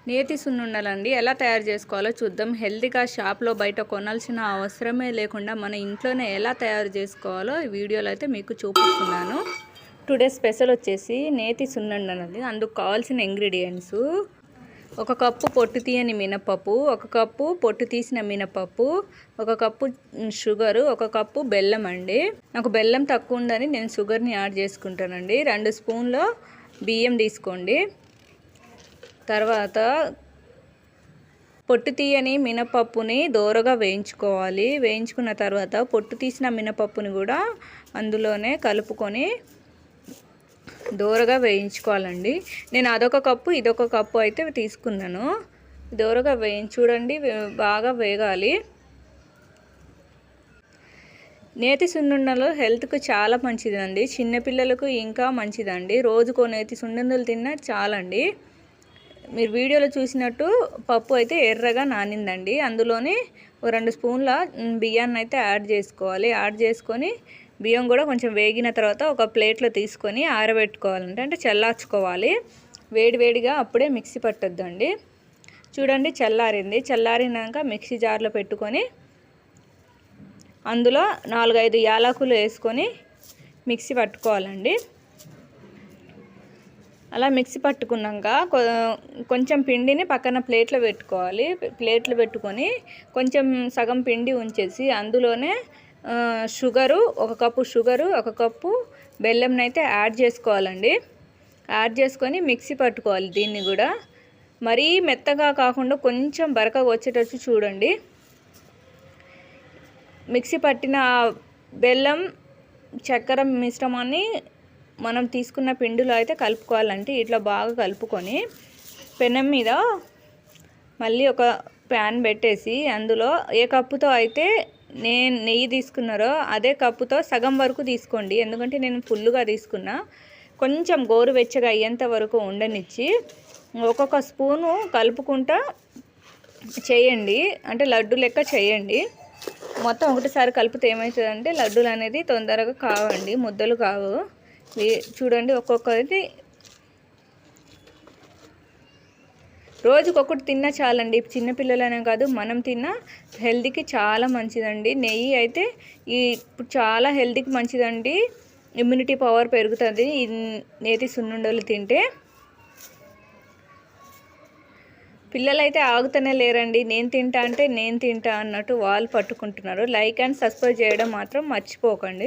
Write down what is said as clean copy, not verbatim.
నేతి సున్నుండలండి ఎలా తయారు చేసుకోవాలో చూద్దాం. హెల్తీగా షాప్లో బయట కొనాల్సిన అవసరమే లేకుండా మన ఇంట్లోనే ఎలా తయారు చేసుకోవాలో ఈ వీడియోలో అయితే మీకు చూపిస్తున్నాను. టుడే స్పెషల్ వచ్చేసి నేతి సున్నుండనండి. అందుకు కావాల్సిన ఇంగ్రీడియంట్స్: 1 కప్పు పొట్టు తీయని మినపప్పు, 1 కప్పు పొట్టు తీసిన మినపప్పు, 1 కప్పు షుగరు, 1 కప్పు బెల్లం అండి. నాకు బెల్లం తక్కువ ఉందని నేను షుగర్ని యాడ్ చేసుకుంటానండి. 2 స్పూన్ల బియ్యం తీసుకోండి. తర్వాత పొట్టు తీయని మినపప్పుని దోరగా వేయించుకోవాలి. వేయించుకున్న తర్వాత పొట్టు తీసిన మినపప్పుని కూడా అందులోనే కలుపుకొని దోరగా వేయించుకోవాలండి. నేను అదొక కప్పు ఇదొక కప్పు అయితే తీసుకున్నాను. దోరగా చూడండి, బాగా వేగాలి. నేతి సున్నుండలు హెల్త్కు చాలా మంచిదండి. చిన్నపిల్లలకు ఇంకా మంచిదండి. రోజుకో నేతి సున్నుండలు తిన్నా చాలండి. మీరు వీడియోలో చూసినట్టు పప్పు అయితే ఎర్రగా నానిందండి. అందులోని 2 స్పూన్ల బియ్యాన్ని అయితే యాడ్ చేసుకోవాలి. యాడ్ చేసుకొని బియ్యం కూడా కొంచెం వేగిన తర్వాత ఒక ప్లేట్లో తీసుకొని ఆరబెట్టుకోవాలంటే అంటే చల్లార్చుకోవాలి. వేడివేడిగా అప్పుడే మిక్సీ పట్టొద్దండి. చూడండి, చల్లారింది. చల్లారినాక మిక్సీ జార్లో పెట్టుకొని అందులో 4-5 యాలకులు వేసుకొని మిక్సీ పట్టుకోవాలండి. అలా మిక్సీ పట్టుకున్నాక కొంచెం పిండిని పక్కన ప్లేట్లో పెట్టుకోవాలి. ప్లేట్లో పెట్టుకొని కొంచెం సగం పిండి ఉంచేసి అందులోనే షుగరు 1 కప్పు షుగరు 1 కప్పు బెల్లంని అయితే యాడ్ చేసుకోవాలండి. యాడ్ చేసుకొని మిక్సీ పట్టుకోవాలి. దీన్ని కూడా మరీ మెత్తగా కాకుండా కొంచెం బరకగా వచ్చేటట్టు చూడండి. మిక్సీ పట్టిన బెల్లం చక్కెర మిశ్రమాన్ని మనం తీసుకున్న పిండిలో అయితే కలుపుకోవాలంటే ఇట్లా బాగా కలుపుకొని పెనం మీద మళ్ళీ ఒక ప్యాన్ పెట్టేసి అందులో ఏ కప్పుతో అయితే నేను నెయ్యి తీసుకున్నారో అదే కప్పుతో సగం వరకు తీసుకోండి. ఎందుకంటే నేను ఫుల్గా తీసుకున్నా. కొంచెం గోరువెచ్చగా అయ్యేంత వరకు ఉండనిచ్చి ఒక్కొక్క స్పూను కలుపుకుంటా చేయండి. అంటే లడ్డు లెక్క చేయండి. మొత్తం ఒకటిసారి కలిపితే ఏమవుతుందంటే లడ్డూలు అనేది తొందరగా కావండి, ముద్దలు కావు. చూడండి, ఒక్కొక్కటి రోజుకొకటి తిన్నా చాలండి. చిన్నపిల్లలనే కాదు, మనం తిన్నా హెల్తీకి చాలా మంచిదండి. నెయ్యి అయితే ఇప్పుడు చాలా హెల్తీకి మంచిదండి. ఇమ్యూనిటీ పవర్ పెరుగుతుంది ఈ నేతి సున్నుండలు తింటే. పిల్లలైతే ఆగుతూనే లేరండి. నేను తింటా అంటే నేను తింటా అన్నట్టు వాళ్ళు పట్టుకుంటున్నారు. లైక్ అండ్ సబ్స్క్రైబ్ చేయడం మాత్రం మర్చిపోకండి.